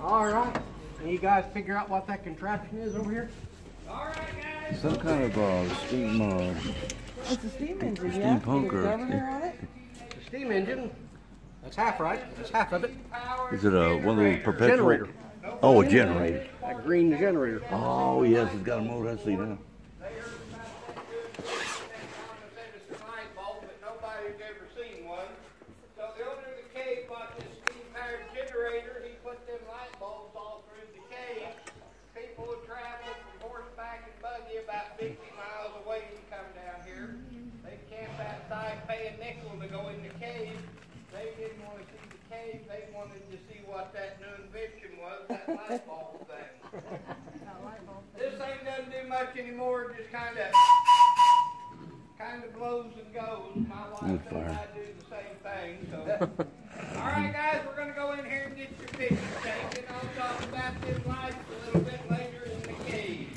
All right. Can you guys figure out what that contraption is over here? All right, guys. Some kind of steam. It's a steam engine, steam punker. Governor on it? The steam engine. That's half right. That's half of it. Is it one of those perpetual? Generator. Oh, a generator. That green generator. Oh yes, it's got a motor. I see now. Light bulb thing. This ain't doesn't do much anymore. It just kind of blows and goes. My wife and I do the same thing. So, all right, guys, we're gonna go in here and get your picture taken. I'll talk about this lights a little bit later in the cave.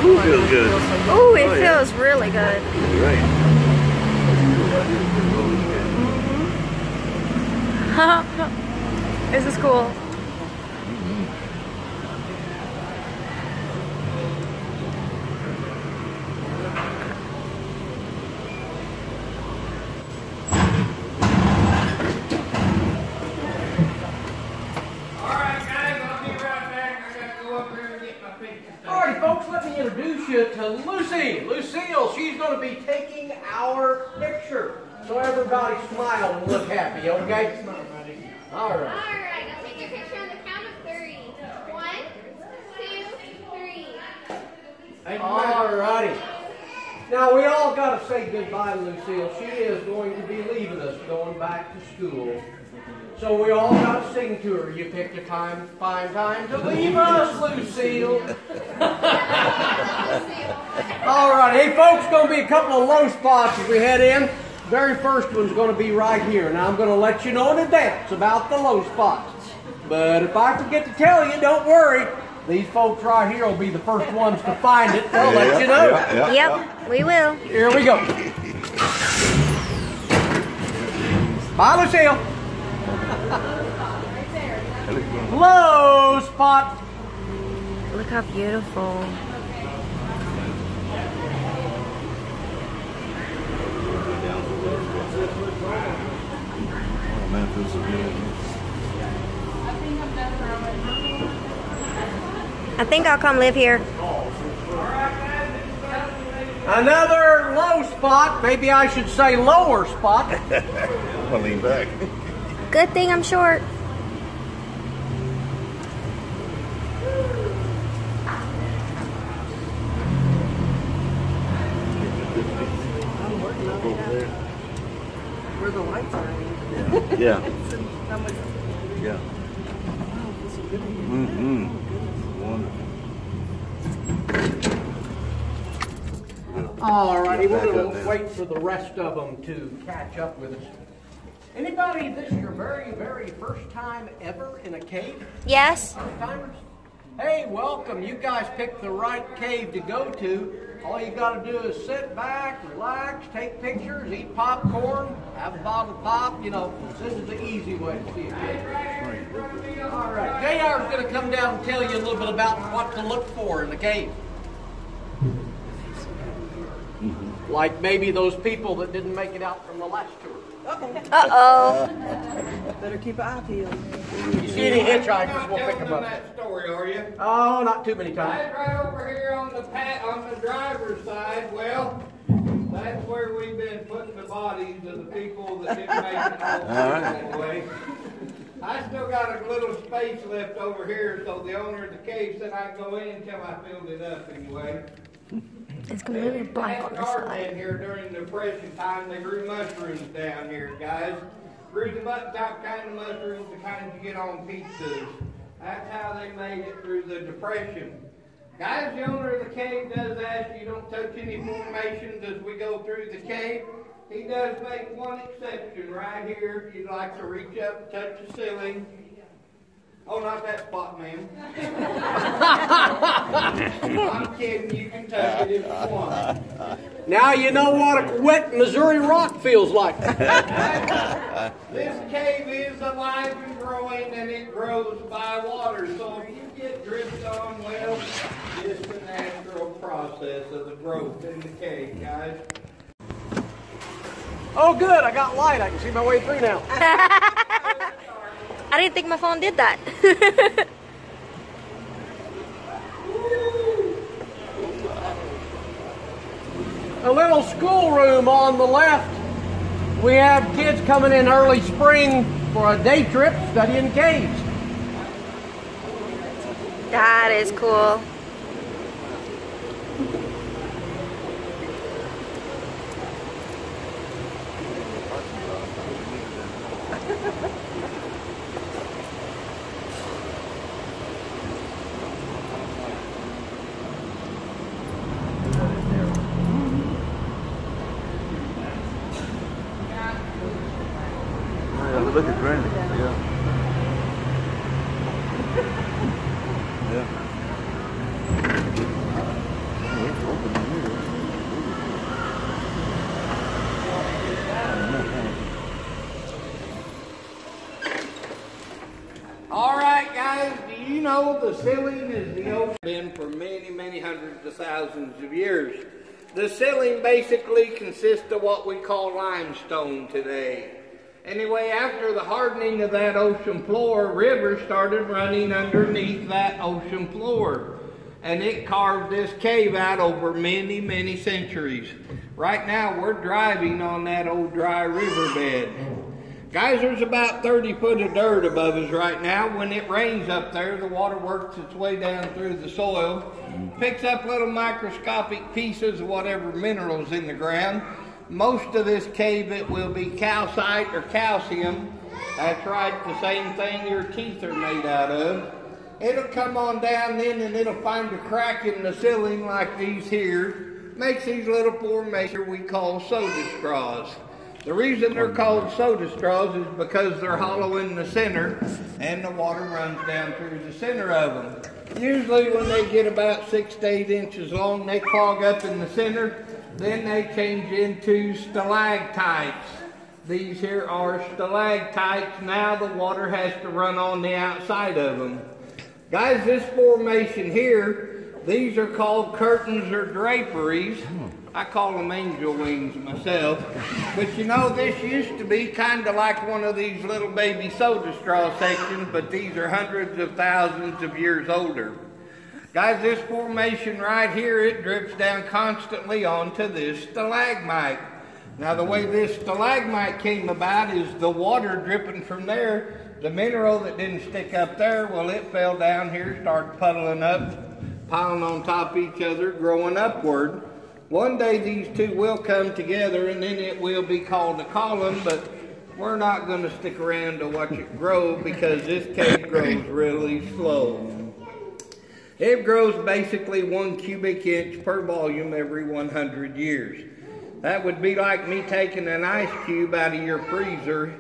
Ooh, feels good. Ooh, it feels really good. Right. This is cool. Alright, folks, let me introduce you to Lucy. Lucille, she's going to be taking our picture. So everybody smile and look happy, okay? Alright. Alright, I'll take your picture on the count of 3. 1, 2, 3. Alrighty. Now, we all got to say goodbye to Lucille. She is going to be leaving us, going back to school. So we all got to sing to her. You picked a fine time to leave us, Lucille. All right, hey folks, going to be a couple of low spots as we head in. Very first one's going to be right here. Now I'm going to let you know in advance about the low spots. But if I forget to tell you, don't worry. These folks right here will be the first ones to find it. They'll let you know. Yep, we will. Here we go. Bye, Lucille. Low spot. Look how beautiful. Oh man, it feels so good. I think I'll come live here. Another low spot. Maybe I should say lower spot. I'm gonna lean back. Good thing I'm short. Where the lights are. Yeah. How much? Yeah. Wonderful. Alrighty, we're going to wait for the rest of them to catch up with us. Anybody, this is your very, very first time ever in a cave? Yes. First-timers? Hey, welcome. You guys picked the right cave to go to. All you got to do is sit back, relax, take pictures, eat popcorn, have a bottle of pop. You know, this is the easy way to see a cave. All right. JR is going to come down and tell you a little bit about what to look for in the cave. Like maybe those people that didn't make it out from the last tour. Uh-oh. Better keep an eye peeled. You see any hitchhikers, we'll pick them up. That story, are you? Oh, not too many times. Right over here on the driver's side. Well, that's where we've been putting the bodies of the people that didn't make it all the way. I still got a little space left over here, so the owner of the cave said I'd go in until I filled it up anyway. It's going to be really black on this side. In here during the Depression time, they grew mushrooms down here, guys. Grew the top kind of mushrooms, the kind you get on pizzas. That's how they made it through the Depression. Guys, the owner of the cave does ask you don't touch any formations as we go through the cave. He does make one exception right here. If you'd like to reach up and touch the ceiling, Oh, not that spot, ma'am. I'm kidding. You can touch it if you want. Now you know what a wet Missouri rock feels like. This cave is alive and growing, and it grows by water. So if you get dripped on, well, it's the natural process of the growth in the cave, guys. Oh, good. I got light. I can see my way through now. I didn't think my phone did that. A little schoolroom on the left. We have kids coming in early spring for a day trip studying caves. That is cool. Look at Granny. Yeah. Yeah. Oh, it's open in here. All right, guys, do you know the ceiling is the ocean? Been for many, many hundreds of thousands of years. The ceiling basically consists of what we call limestone today. Anyway, after the hardening of that ocean floor, rivers started running underneath that ocean floor. And it carved this cave out over many, many centuries. Right now, we're driving on that old dry riverbed. Guys, there's about 30 foot of dirt above us right now. When it rains up there, the water works its way down through the soil, picks up little microscopic pieces of whatever minerals in the ground. Most of this cave, it will be calcite or calcium. That's right, the same thing your teeth are made out of. It'll come on down then and it'll find a crack in the ceiling like these here. Makes these little formations we call soda straws. The reason they're called soda straws is because they're hollow in the center and the water runs down through the center of them. Usually when they get about 6 to 8 inches long, they clog up in the center. Then they change into stalactites. These here are stalactites. Now the water has to run on the outside of them. Guys, this formation here, these are called curtains or draperies. I call them angel wings myself. But you know, this used to be kind of like one of these little baby soda straw sections, but these are hundreds of thousands of years older. Guys, this formation right here, it drips down constantly onto this stalagmite. Now, the way this stalagmite came about is the water dripping from there, the mineral that didn't stick up there, well, it fell down here, started puddling up, piling on top of each other, growing upward. One day these two will come together and then it will be called a column, but we're not going to stick around to watch it grow because this cave grows really slow. It grows basically 1 cubic inch per volume every 100 years. That would be like me taking an ice cube out of your freezer,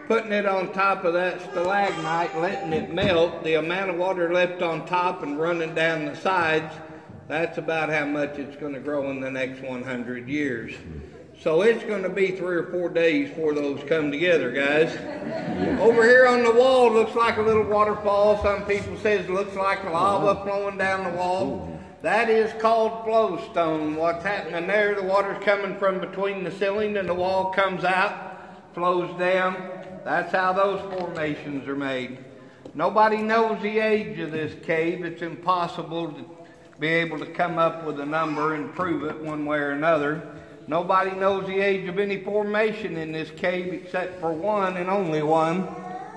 putting it on top of that stalagmite, letting it melt. The amount of water left on top and running down the sides, that's about how much it's going to grow in the next 100 years. So it's going to be 3 or 4 days before those come together, guys. Over here on the wall looks like a little waterfall. Some people say it looks like lava flowing down the wall. That is called flowstone. What's happening there, the water's coming from between the ceiling and the wall comes out, flows down. That's how those formations are made. Nobody knows the age of this cave. It's impossible to be able to come up with a number and prove it one way or another. Nobody knows the age of any formation in this cave except for one and only one.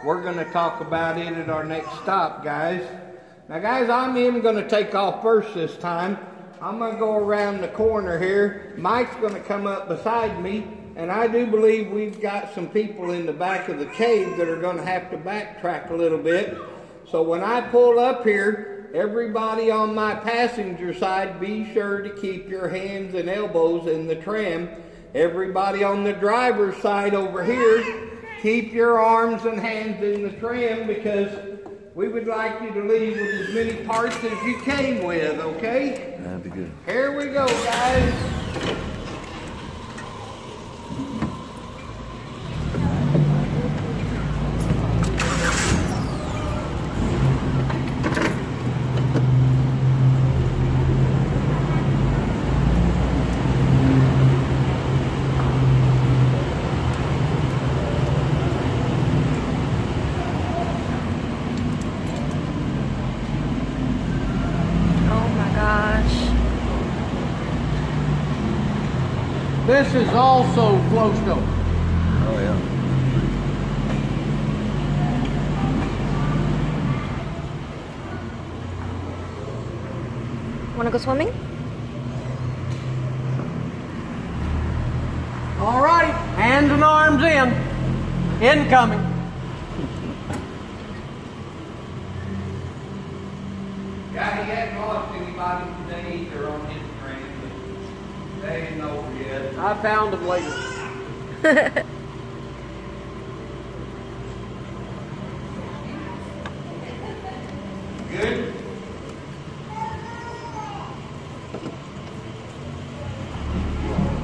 We're going to talk about it at our next stop, guys. Now, guys, I'm even going to take off first this time. I'm going to go around the corner here. Mike's going to come up beside me, and I do believe we've got some people in the back of the cave that are going to have to backtrack a little bit. So when I pull up here, everybody on my passenger side, be sure to keep your hands and elbows in the tram. Everybody on the driver's side over here, keep your arms and hands in the tram because we would like you to leave with as many parts as you came with, okay? That'd be good. Here we go, guys. This is also flowstone. Oh, yeah. Want to go swimming? All right, hands and arms in. Incoming. Yeah, he hadn't lost anybody today either on his train, but they ain't over yet. I found them later. Good?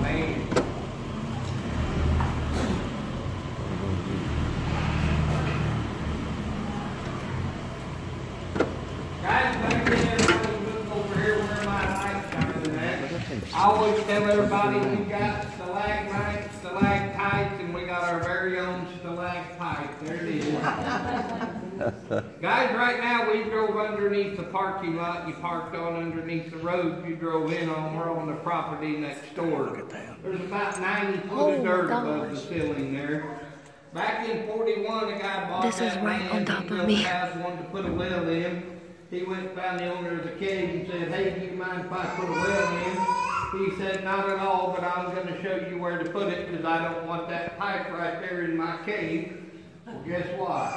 Man. Guys, back in there, looking over here where my lights coming at. I always tell everybody we got stalagmites, stalactites, and we got our very own stalactite. There it is. Guys, right now we drove underneath the parking lot. You parked on underneath the road you drove in on. We're on the property next door. There's about 90 foot of dirt above the ceiling there. Back in 41, a guy bought This is that right land. on top He of built me. a house, wanted to put a well in. He went and found the owner of the cave and said, "Hey, do you mind if I put a well in?" He said, "Not at all, but I'm going to show you where to put it because I don't want that pipe right there in my cave." Well, guess what?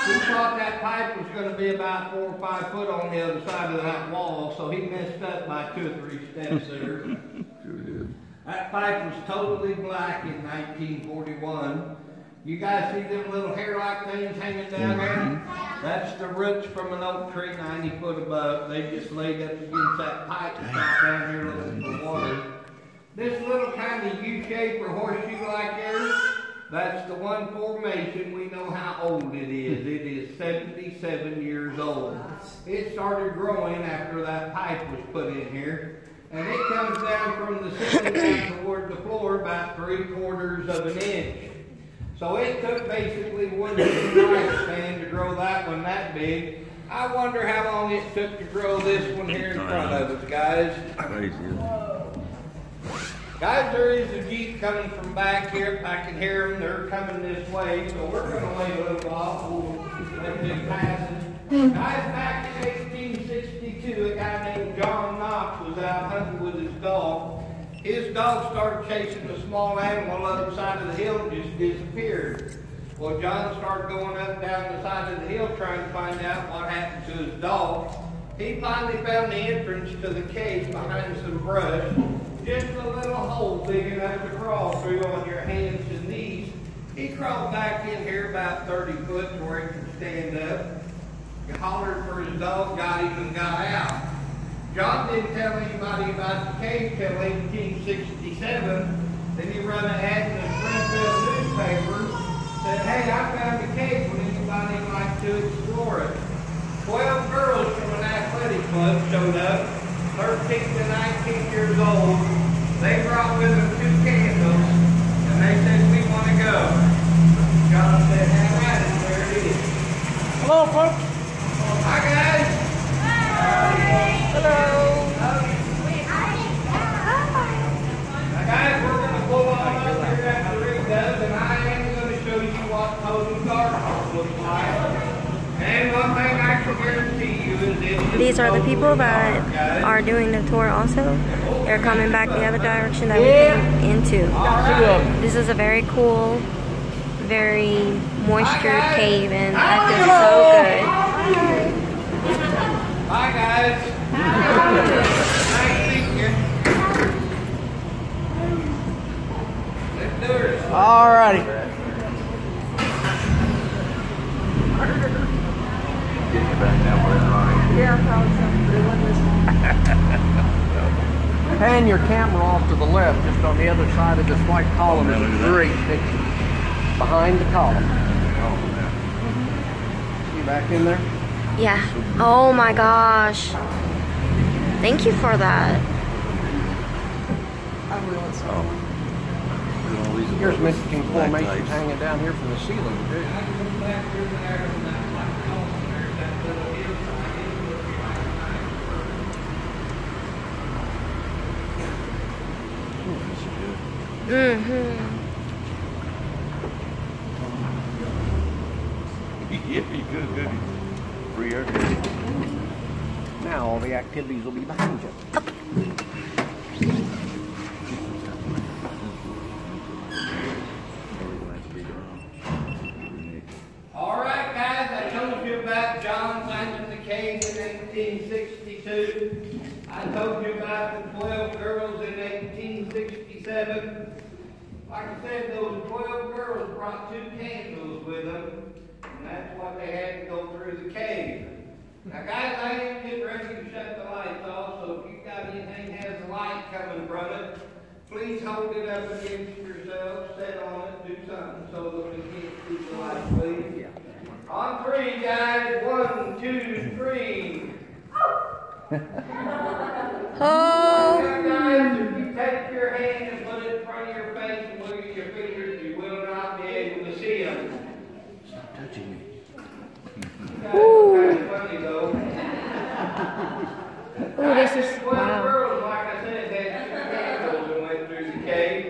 He thought that pipe was going to be about 4 or 5 foot on the other side of that wall, so he messed up by 2 or 3 steps there. Sure did. That pipe was totally black in 1941. You guys see them little hair-like things hanging down there? That's the roots from an oak tree 90 foot above. They just laid up against that pipe and got down here looking for water. This little kind of U-shape or horseshoe-like area, that's the one formation. We know how old it is. It is 77 years old. It started growing after that pipe was put in here. And it comes down from the ceiling down toward the floor about 3/4 of an inch. So it took basically 1 human lifespan to grow that one that big. I wonder how long it took to grow this one here in front of us, guys. Crazy, isn't it? Guys, there is a Jeep coming from back here. I can hear them. They're coming this way. So we're going to wait a little while. We'll let them pass it. Guys, back in 1862, a guy named John Knox was out hunting with his dog. His dog started chasing a small animal up the side of the hill and just disappeared. Well, John started going up and down the side of the hill trying to find out what happened to his dog. He finally found the entrance to the cave behind some brush. Just a little hole big enough to crawl through on your hands and knees. He crawled back in here about 30 foot to where he could stand up. He hollered for his dog, got him, and got out. John didn't tell anybody about the cave till 1867. Then he run an ad in the Springfield newspaper. Said, "Hey, I found the cave. Would anybody like to explore it?" 12 girls from an athletic club showed up, 13 to 19 years old. They brought with them 2 candles, and they said, "We want to go." John said, "Have at it, there it is." Hello, folks. Hi, guys. Hello. Now, guys, we're going to pull on up here after Rick does, and I am going to show you what total darkness looks like. And one thing I can guarantee you is it is These are the totally people that dark, guys. are doing the tour also. They're coming back the other direction that we came into. This is a very cool, very moisture cave, and I feel so good. Bye, guys. Nice meeting you. Let's do it. All righty. pan your camera off to the left, just on the other side of this white column is a great picture. Behind the column. See back in there? Yeah. Oh my gosh. Thank you for that. Here's some interesting formations hanging down here from the ceiling, too. Yeah, you good. Free air. Now all the activities will be behind you. All right, guys, I told you about John finding the cave in 1862. I told you about the 12 girls in 1867. Like I said, those 12 girls brought 2 candles with them, and that's what they had to go through the cave. Now, guys, I am getting ready to shut the lights off, so if you've got anything that has a light coming from it, please hold it up against yourself, sit on it, do something so that we can't see the light, please. On 3, guys. 1, 2, 3. Oh. Guys, if you take your hand and put it in front of your face and look at your fingers, you will not be able to see them. Stop touching me. Kind of funny though. Oh, this is 12 wow. girls, like I said, had 2 candles and went through the cave.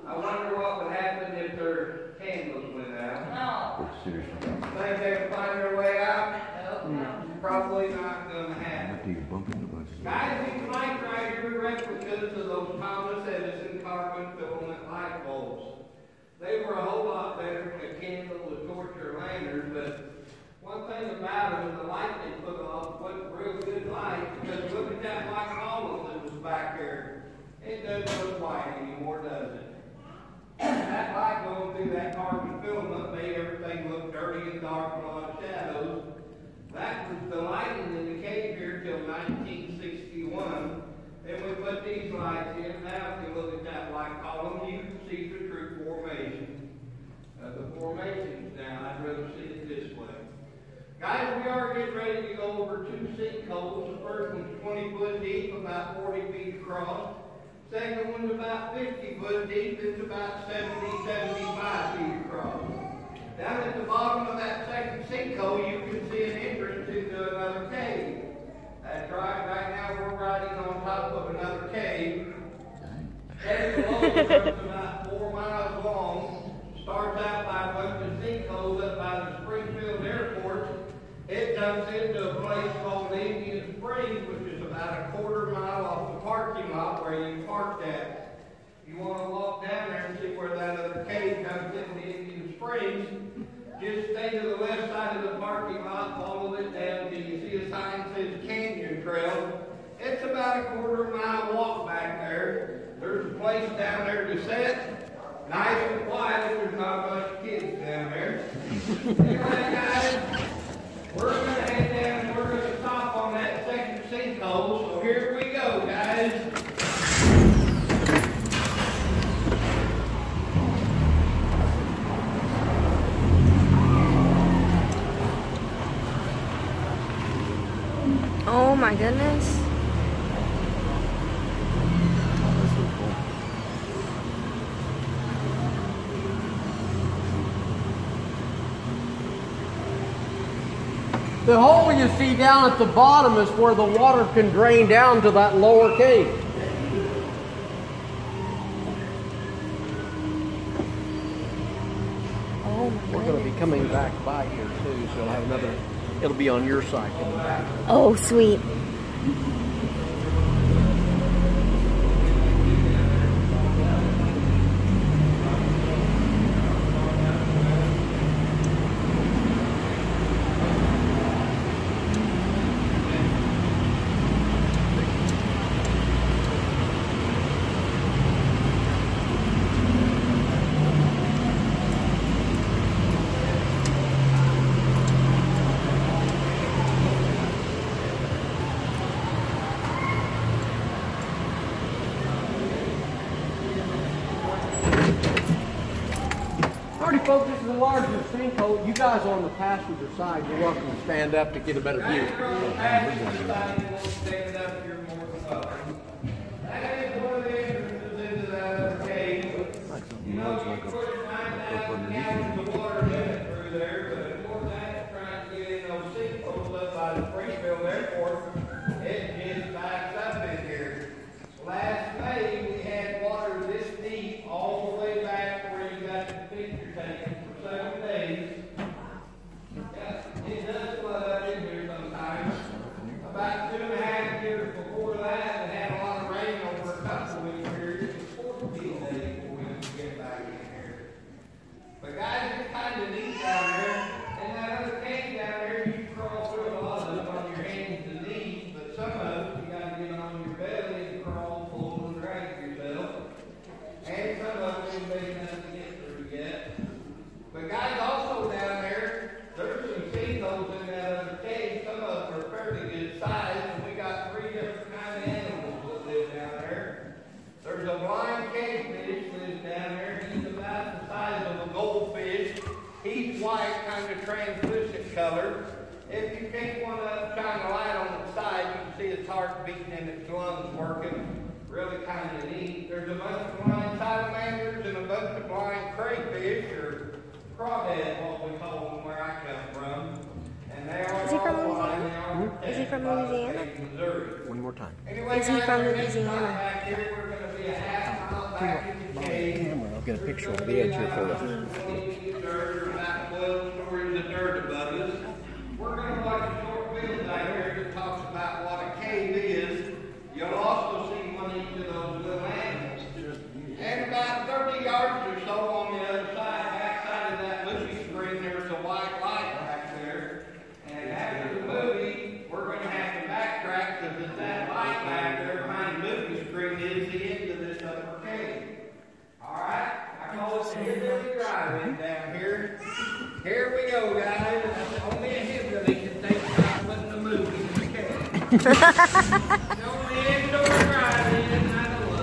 I wonder what would happen if their candles went out. Seriously. Think they would find their way out? Probably not going to happen. You're bumping a bunch of stuff. Guys, these lights right here are replicas of those Thomas Edison carbon filament light bulbs. They were a whole lot better than a candle, a torch, or lantern, but one thing about them is the light they put off wasn't real good light, because look at that white column that was back there. It doesn't look white anymore, does it? That light going through that carbon filament made everything look dirty and dark and a lot of shadows. That was the lighting in the cave here till 1961. Then we put these lights in. Now if you look at that white column, you can see the true formation of the formations now. I'd rather see it this way. Guys, we are getting ready to go over 2 sinkholes. The first one's 20 foot deep, about 40 feet across. Second one's about 50 foot deep, it's about 70, 75 feet across. Down at the bottom of that second sinkhole, you can see an entrance into another cave. That's right, right now we're riding on top of another cave. Heading below is about 4 miles long. Starts out by a bunch of sinkholes up by the Springfield Airport. It dumps into a place called Indian Springs, which is about a quarter mile off the parking lot where you parked at. You want to walk down there and see where that other cave comes into Indian Springs. Just stay to the left side of the parking lot, follow it down till you see a sign that says Canyon Trail. It's about a quarter mile walk back there. There's a place down there to sit. Nice and quiet, there's not much kids down there. Anyway, guys, we're going to head down and we're going to stop on that second sinkhole. So here we go, guys. Oh my goodness. The hole you see down at the bottom is where the water can drain down to that lower cave. Oh my We're going to be coming back by here too, so you'll have another, it'll be on your side coming back. Oh, sweet. folks, this is a larger sinkhole. You guys on the passenger side, you're welcome to stand up to get a better view. Stand up, you're more than welcome. That is one of the entrances into that other cave. You know, you put 9,000 gallons of water limit through there, but more than that, trying to get in those sinkholes up by the Springfield Airport, it just backs up in here. Last May, we had water this deep all the way back where you got the picture taken for 7 days. It does flood up in here sometimes. About 2.5 years before that, it had a lot of rain over a couple of weeks here. It was 14 days before we could get back in here. But guys, it's kind of neat down there. And that other cave down there, you can crawl through a lot of them on your hands and knees, but some of them you got to get on your belly and crawl, pull, and drag yourself. And some of them ain't big enough to get through yet. But guys, also down there, there's some seagulls in that other cave. Some of them are fairly good size, and we got 3 different kind of animals that live down there. There's a blind cavefish that lives down there. He's about the size of a goldfish. He's white, kind of translucent color. If you pick one up, shine a light on the side, you can see its heart beating and its lungs working. Really kind of neat. There's a bunch of blind salamanders and a bunch of blind crayfish, or crawdads, what we call them where I come from. And they are Is he from all Louisiana? blind. Is he from Louisiana? Missouri. One more time. Anyway, Is he guys, from our next Louisiana? spot back here, we're going to be a half mile back in the cave. I'll get a picture of the edge here for you. There's about 12 stories of dirt above us. We're going to watch a short film down here that talks about what a cave is. You'll also see one of each of those little animals. And about 30 yards or so on the other side, back side of that movie screen, there's a white light back there. And after the movie, we're going to have to backtrack because that light back there behind the movie screen is the end of this upper cave. Alright? I call it the hillbilly drive-in down here. Here we go, guys. Only a hillbilly can take time putting the movie in the cave. The only indoor drive-in I know of.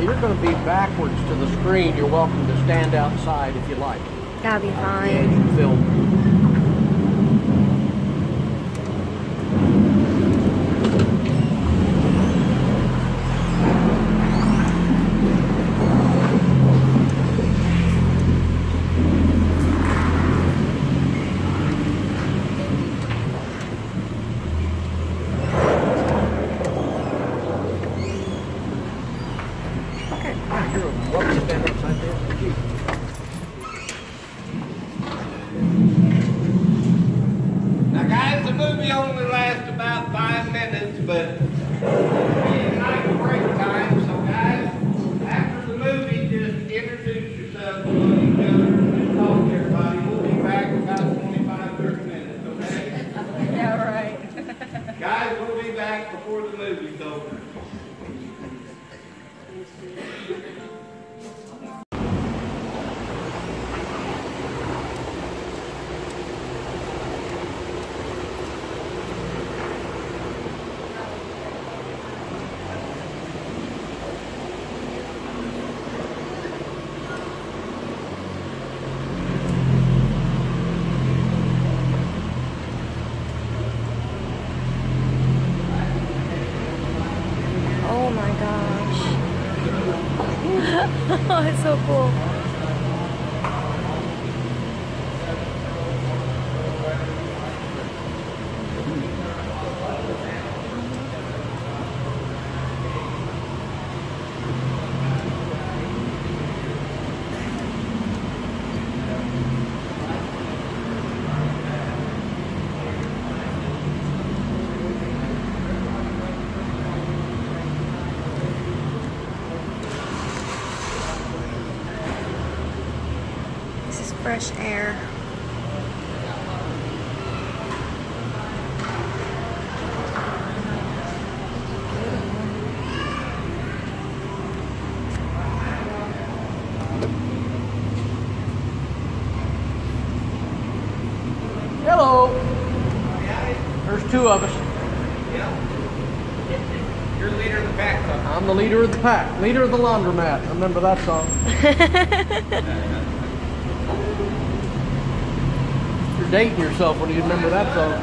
You're going to be backwards to the screen. You're welcome to stand outside if you like. That'll be Yeah, fine. you can film. You're welcome to stand outside there. Thank you. Now guys, the movie only lasts about 5 minutes, but it's nice break time, so guys, after the movie, just introduce yourself to each other and just talk to everybody. We'll be back in about 25-30 minutes, okay? Yeah, right. Guys, we'll be back before the movie's over. Oh my gosh. Oh, it's so cool. fresh air. Hello. There's two of us. You're the leader of the pack, though. I'm the leader of the pack, leader of the laundromat. Remember that song? You're dating yourself when you remember that song.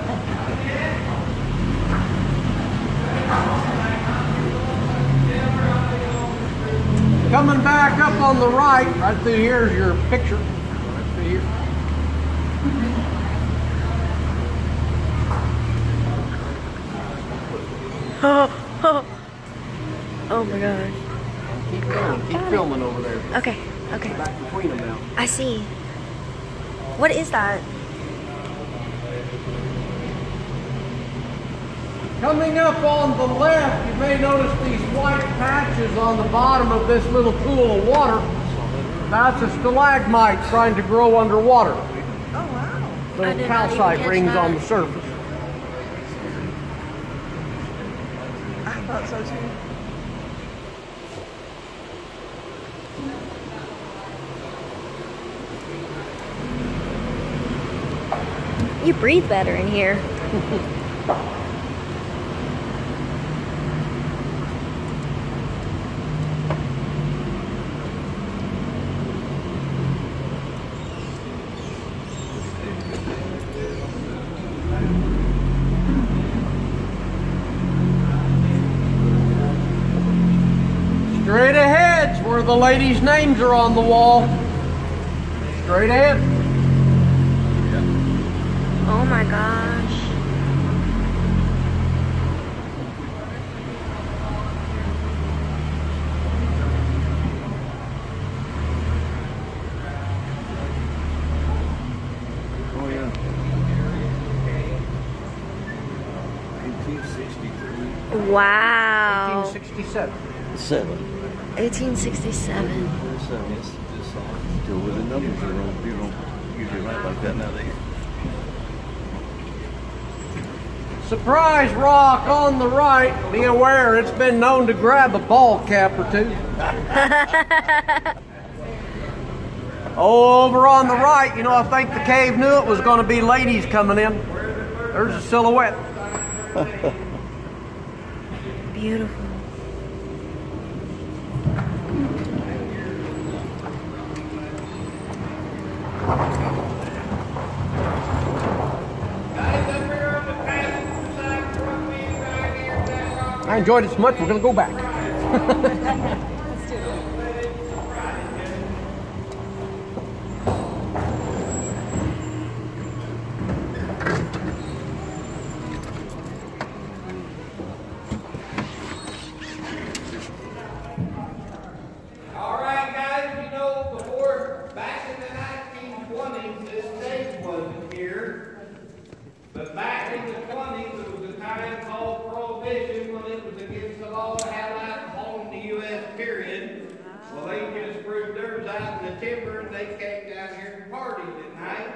Coming back up on the right through here is your picture. Right through here. Oh my god. Keep going, keep filming over there. Okay, okay. Back between them now. I see. What is that? Coming up on the left, you may notice these white patches on the bottom of this little pool of water. That's a stalagmite trying to grow underwater. Oh, wow. I Little did not even calcite catch rings that. on the surface. I thought so too. You breathe better in here. Straight ahead's where the ladies' names are on the wall. Straight ahead. Oh my gosh. Oh, yeah. 1863. Wow. 1867. 1867. Still with the numbers are on. People don't usually write like that nowadays. Surprise rock on the right. Be aware it's been known to grab a ball cap or two. Over on the right, you know, I think the cave knew it was going to be ladies coming in. There's a silhouette. Beautiful. I enjoyed it so much, we're going to go back. All right, guys, you know, before, back in the 1920s, this stage wasn't here. But back in the 20s, there was a time called Prohibition when it was against the law to have alcohol in the U.S., period. Well, they just brewed theirs out in the timber and they came down here and partied at night.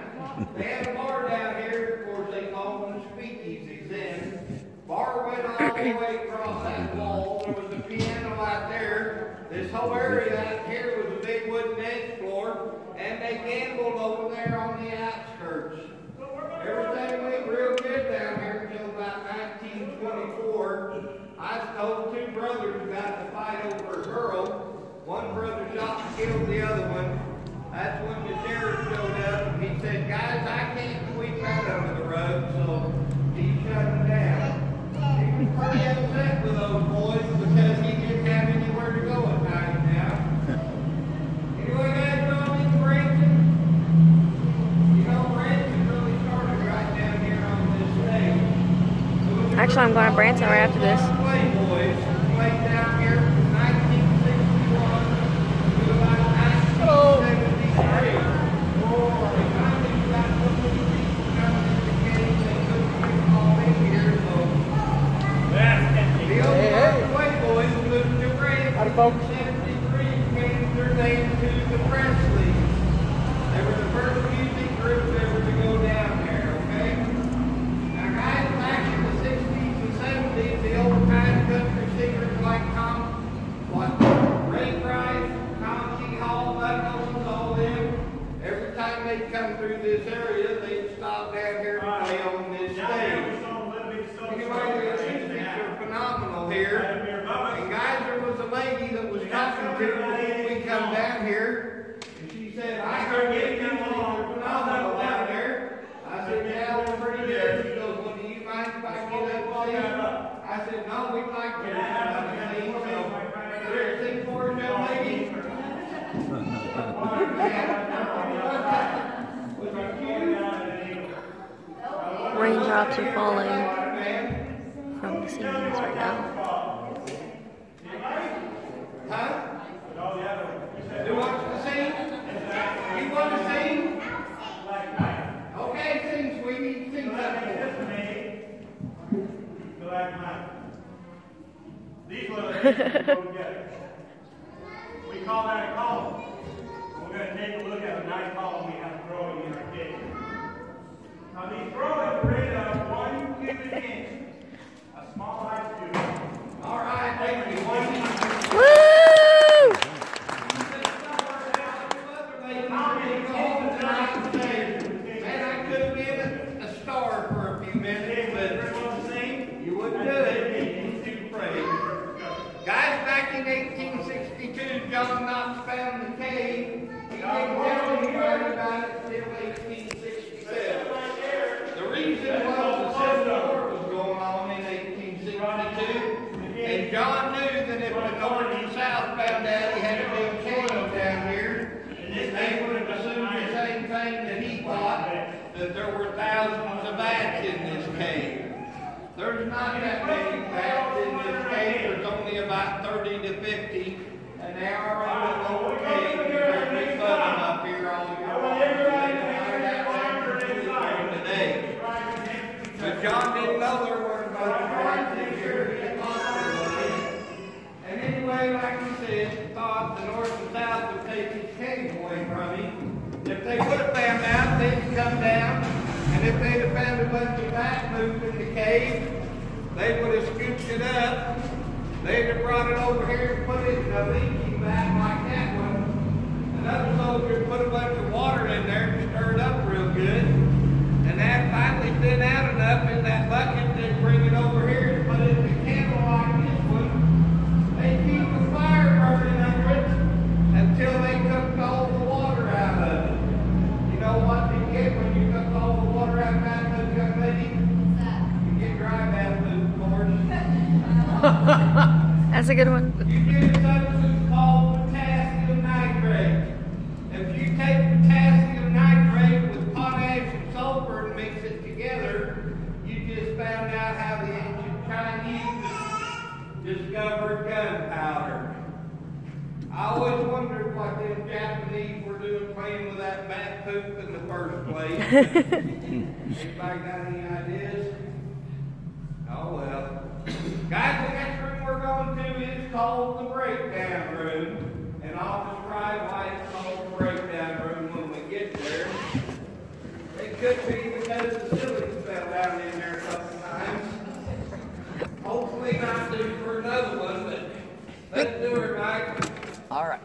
They had a bar down here, of course, they called them speakeasies then. Bar went all the way across that wall. There was a piano out there. This whole area out here was a big wooden dance floor, and they gambled over there on the outskirts. Everything went real good down here until about 1924. I was told two brothers got to fight over a girl. One brother shot and killed the other one. That's when the sheriff showed up and he said, guys, I can't sweep that under the rug, so he shut them down. He was pretty upset with those boys because he didn't have anywhere to go at night now. Anyway, guys, going into Branson. You know, Branson really started right down here on this stage. Actually, I'm going to Branson right after this. Playboys played down here from 1961 to about 1973. They finally got some of these people coming in the cave and couldn't get them all in here, so the old Playboys moved to Branson. Howdy, folks. In 73 changed their name to the Presleys. They were the first music group ever to go down there, okay? Now guys, back in the 60s and 70s, the old time country singers like Ray Price, Tom T. Hall, Bud Owens, all them, every time they'd come through this area, they'd stop down here and play on this stage. Anyway, the acoustics are phenomenal here. And guys, there was a lady that was talking to me before we come down here, and she said, I heard the acoustics are phenomenal down there. I said, yeah, they're pretty good. She goes, well, do you mind if I get up and sing? I said, no, we'd like to get up and sing. So, there, sing for us, young lady. Raindrops are falling from the ceilings right now. Huh? Who wants to sing? You want to sing? Okay, sing, sweetie. Sing something. These little things go together. We call that a column. We're going to take a look at a nice column we have growing in our cave. Now these growing rate of 1 cubic inch, a small ice cube. All right, thank you. Woo! Man, I could have been a star for a few minutes, but you wouldn't do it. Too afraid. Guys, back in 1862, John Knox found the cave. He didn't tell anybody about it until 1867. The reason was the Civil War was going on in 1862, and John knew that if the North and South found out he had a big cave down here, they would have assumed the same thing that he thought, that there were thousands of bats in this cave. There's not that many bats in this cave. There's only about 30 to 50, and they are in the lower cave. There's big button up here on the wall. Today. But John didn't know there were a bunch of bats in here. And anyway, like he said, he thought the North and South would take his cave away from him. If they would have found out, they'd come down, and if they'd have found a bunch of bat moved in the cave, they would have scooped it up. They'd have brought it over here and put it in a leaking vat like that one. Another soldier put a bunch of water in there and stir it up real good. And that finally thin out enough in that bucket, they'd bring it over here and put it in a candle like this one. They keep the fire burning under it until they cooked all the water out of it. You know what they get when you cook all the water out of that, young lady? You get dry baptism, of course. That's a good one. You get a substance called potassium nitrate. If you take potassium nitrate with potash and sulfur and mix it together, you just found out how the ancient Chinese discovered gunpowder. I always wondered what them Japanese were doing playing with that bat poop in the first place. Anybody got any ideas? Oh well. Guys, the next room we're going to is called the breakdown room. And I'll describe why it's called the breakdown room when we get there. It could be because the ceilings fell down in there a couple times. Hopefully not due for another one, but let's do it right. All right.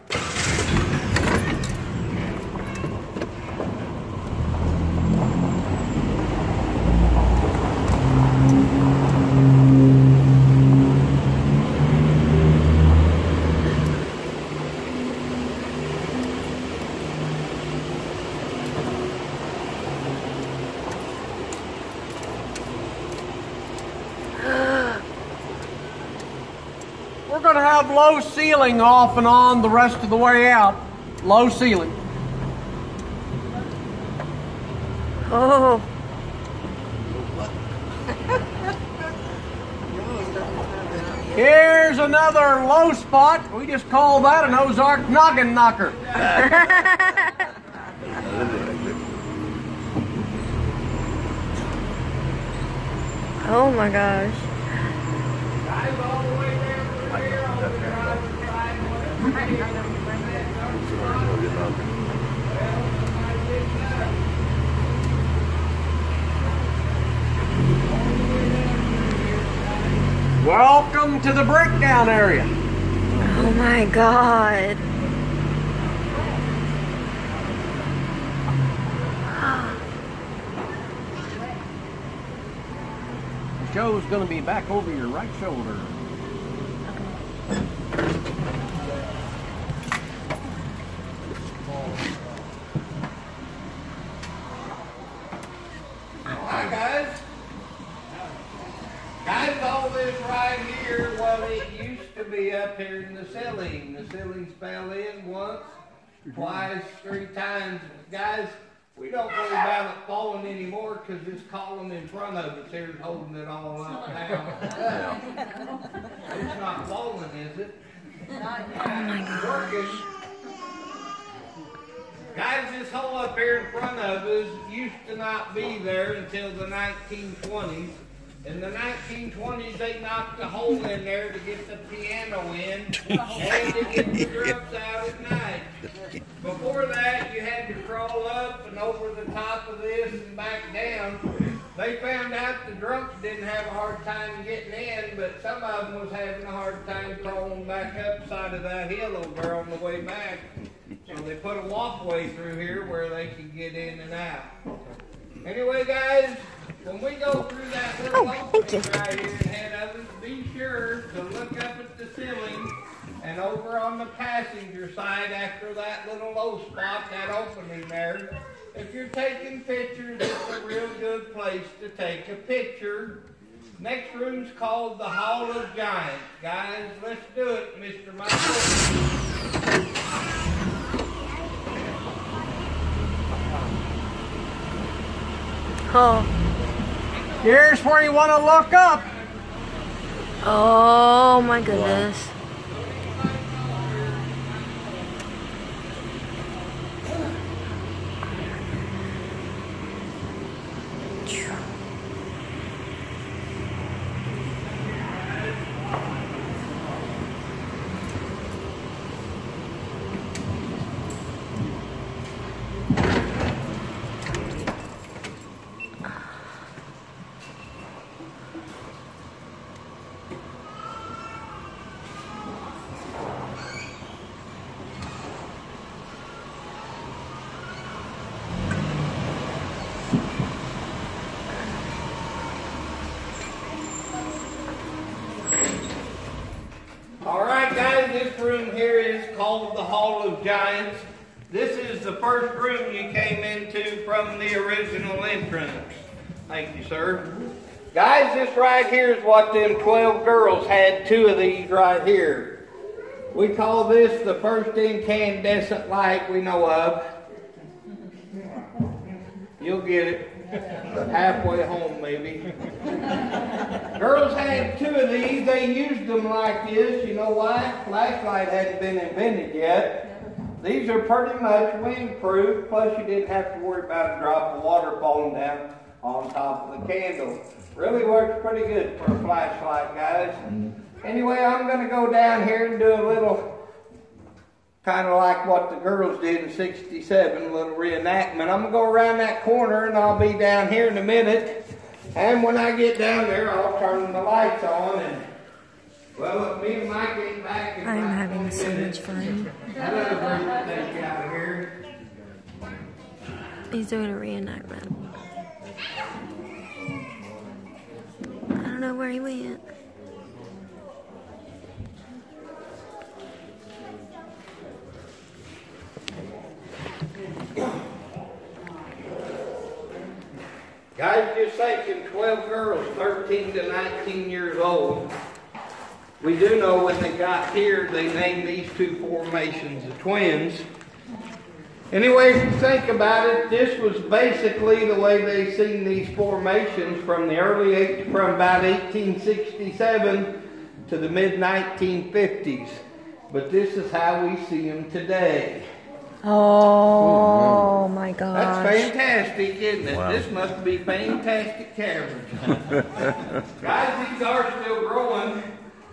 We're going to have low ceiling off and on the rest of the way out. Low ceiling. Oh. Here's another low spot. We just call that an Ozark noggin knocker. Oh my gosh. Guys, all the way down through here on the garage side. Well, somebody did Welcome to the breakdown area. Oh my God. The show's going to be back over your right shoulder. Hi guys. Guys, all this right here, well, it used to be up here in the ceiling. The ceilings fell in once, twice, 3 times. Guys, we don't worry about it falling anymore because this column in front of us here is holding it all up now. It's not falling, is it? It's working. Guys, this hole up here in front of us used to not be there until the 1920s. In the 1920s, they knocked a hole in there to get the piano in and to get the drums out at night. Before that, you had to crawl up and over the top of this and back down. They found out the drunks didn't have a hard time getting in, but some of them was having a hard time crawling back up side of that hill over on the way back. So they put a walkway through here where they could get in and out. Anyway, guys, when we go through that little opening right here ahead of us, be sure to look up at the ceiling and over on the passenger side after that little low spot, that opening there. If you're taking pictures, it's a real good place to take a picture. Next room's called the Hall of Giants. Guys, let's do it, Mr. Michael. Oh. Here's where you want to look up. Oh my goodness. Alright guys, this room here is called the Hall of Giants. This is the first room you came into from the original entrance. Thank you, sir. Guys, this right here is what them 12 girls had 2 of these right here. We call this the first incandescent light we know of. You'll get it. Halfway home, maybe. Girls had 2 of these. They used them like this. You know why? Flashlight hadn't been invented yet. These are pretty much windproof. Plus, you didn't have to worry about a drop of water falling down on top of the candle. Really works pretty good for a flashlight, guys. Anyway, I'm going to go down here and do a little, kind of like what the girls did in '67, a little reenactment. I'm going to go around that corner and I'll be down here in a minute. And when I get down there, I'll turn the lights on. And, well, if me and Mike get back in I'm about having 20 so minutes, much fun. that other group will take you out of here. He's doing a reenactment. I don't know where he went. Guys, just thinking 12 girls, 13 to 19 years old. We do know when they got here, they named these 2 formations the twins. Anyway, if you think about it, this was basically the way they seen these formations from the from about 1867 to the mid-1950s. But this is how we see them today. Oh my gosh. That's fantastic, isn't it? Wow. This must be Fantastic Caverns. Guys, these are still growing.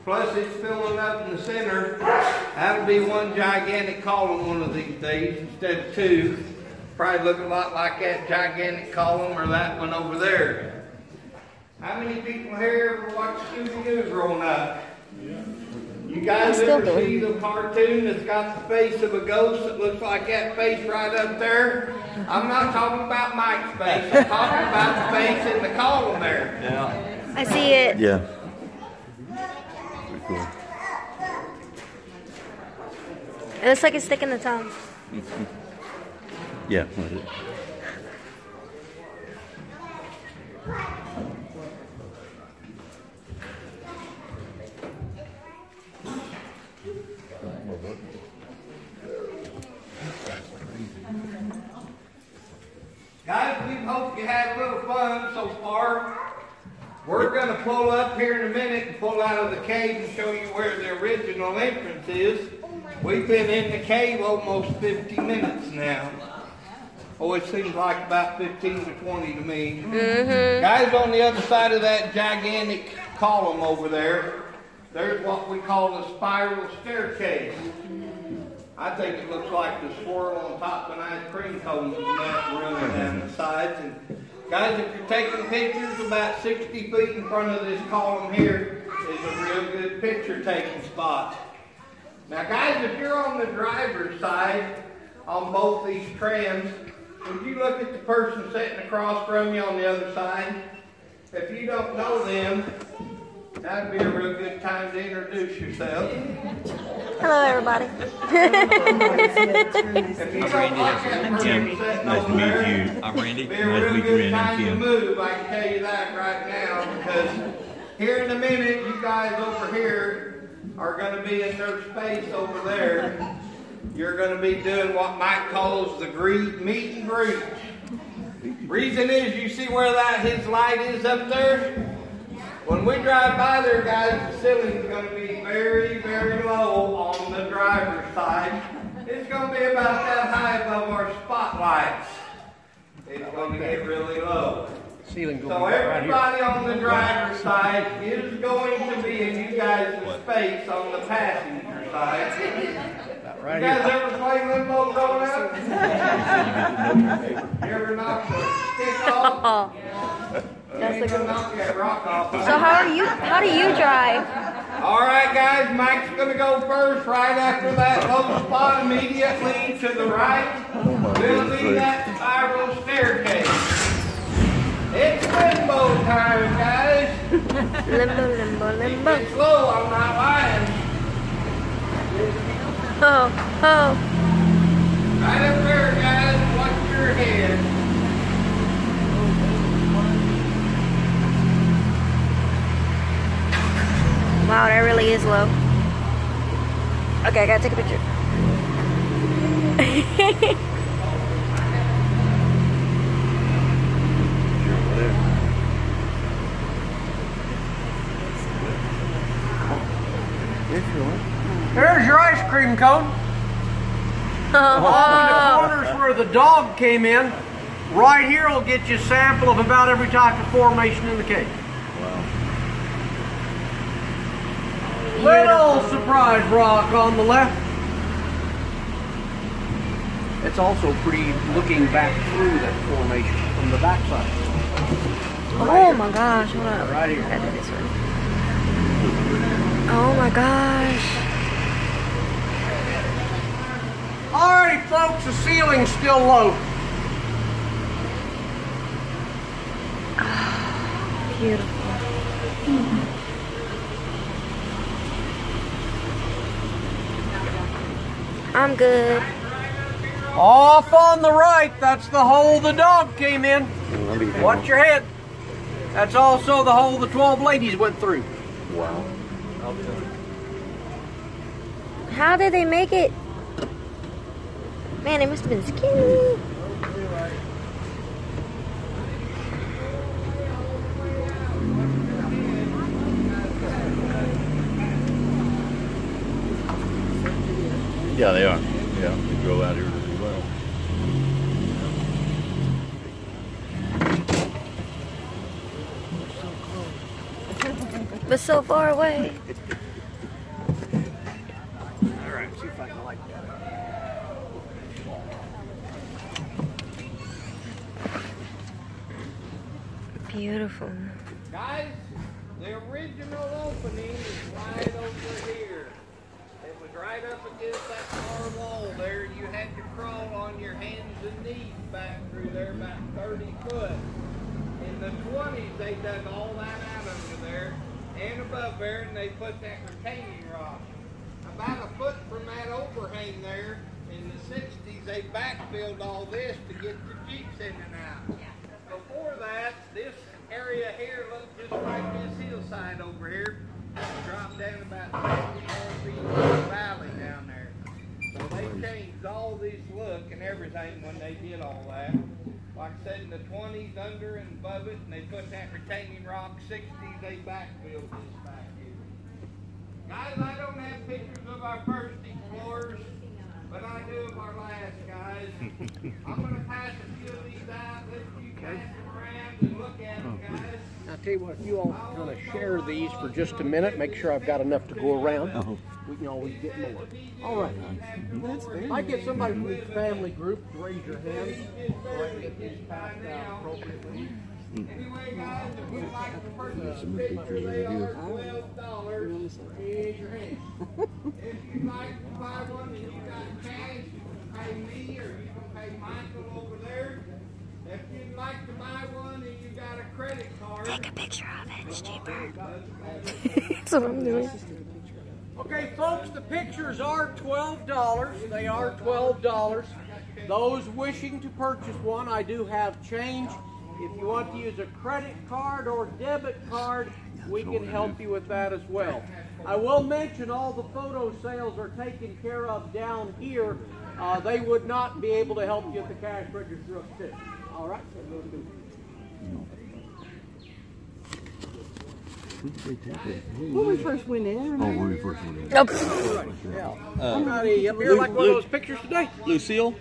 Plus, it's filling up in the center. That'll be one gigantic column one of these days instead of 2. Probably look a lot like that gigantic column or that one over there. How many people here ever watched Scooby-Doo growing up? You guys Still ever doing. see the cartoon that's got the face of a ghost that looks like that face right up there? I'm not talking about Mike's face. I'm talking about the face in the column there. Yeah. I see it. Yeah. Pretty cool. It looks like it's sticking the tongue. Yeah. That's it. Guys, we hope you had a little fun so far. We're going to pull up here in a minute and pull out of the cave and show you where the original entrance is. We've been in the cave almost 50 minutes now. Oh, it seems like about 15 to 20 to me. Guys, on the other side of that gigantic column over there, there's what we call a spiral staircase. I think it looks like the swirl on top of an ice cream cone and that running down the sides. And guys, if you're taking pictures, about 60 feet in front of this column here is a real good picture taking spot. Now guys, if you're on the driver's side on both these trams, would you look at the person sitting across from you on the other side? If you don't know them, that'd be a real good time to introduce yourself. Hello, everybody. If you don't like that person sitting Nice to over there, meet you. I'm Randy. it'd be a Nice to real meet you, good Randy. time to Kim. move, I can tell you that right now, because here in a minute, you guys over here are going to be in their space over there. You're going to be doing what Mike calls the meet and greet. Reason is, you see where his light is up there? When we drive by there, guys, the ceiling's going to be very, very low on the driver's side. It's going to be about that high above our spotlights. It's going to get really low. Ceiling going So right here. everybody on the driver's side is going to be in you guys' space on the passenger side. Right You guys here. ever play limbo growing up? You ever knock the stick off? Oh. You ain't gonna knock that rock off. So how do you drive? All right, guys, Mike's going to go first right after that low spot immediately to the right. We'll see that spiral staircase. It's limbo time, guys. Limbo, limbo, limbo. It's slow, I'm not lying. Oh, oh. Right up there, guys, watch your head. Wow, that really is low. Okay, I gotta take a picture. There's your ice cream cone. All in the corners where the dog came in. Right here will get you a sample of about every type of formation in the cave. Little surprise rock on the left. It's also pretty looking back through that formation from the backside. Oh my gosh, hold on. Right here. I gotta do this one. Oh my gosh. Alrighty, folks, the ceiling's still low. Beautiful. I'm good. Off on the right, that's the hole the dog came in. Watch your head. That's also the hole the 12 ladies went through. Wow. How did they make it? Man, it must have been skinny. Yeah, they are. Yeah, they grow out here really well. But so far away. Alright, see if I can like that. Beautiful. Guys, the original opening is right over here. It was right up against that far wall there. You had to crawl on your hands and knees back through there about 30 foot. In the 20s, they dug all that out under there and above there, and they put that retaining rock. About a foot from that overhang there, in the 60s, they backfilled all this to get the Jeeps in and out. Before that, this area here looked just like this hillside over here. Dropped down about 64 feet in the valley down there. So they changed all this look and everything when they did all that. Like I said, in the 20s, under and above it, and they put that retaining rock. 60s, they backfilled this back here. Guys, I don't have pictures of our first explorers, but I do of our last, guys. I'm going to pass a few of these out, let you pass them around and look at them, guys. I'll tell you what, if you all kind of share these for just a minute, make sure I've got enough to go around. We can always get more. All right. Might get somebody from this family group to raise your hand so I can get these passed out appropriately. Anyway, guys, if you'd like to purchase a picture, they are $12. Raise your hand. If you'd like to buy one and you got cash, you can pay me or you can pay Michael over there. If you'd like to buy one and you got a credit card, Take a picture of it. It's cheaper. That's what I'm doing. Okay, folks, the pictures are $12. They are $12. Those wishing to purchase one, I do have change. If you want to use a credit card or debit card, we can help you with that as well. I will mention all the photo sales are taken care of down here. They would not be able to help you at the cash register upstairs. All right? When we first went in. When we first went in. Somebody up here like one of those pictures today? Lucille?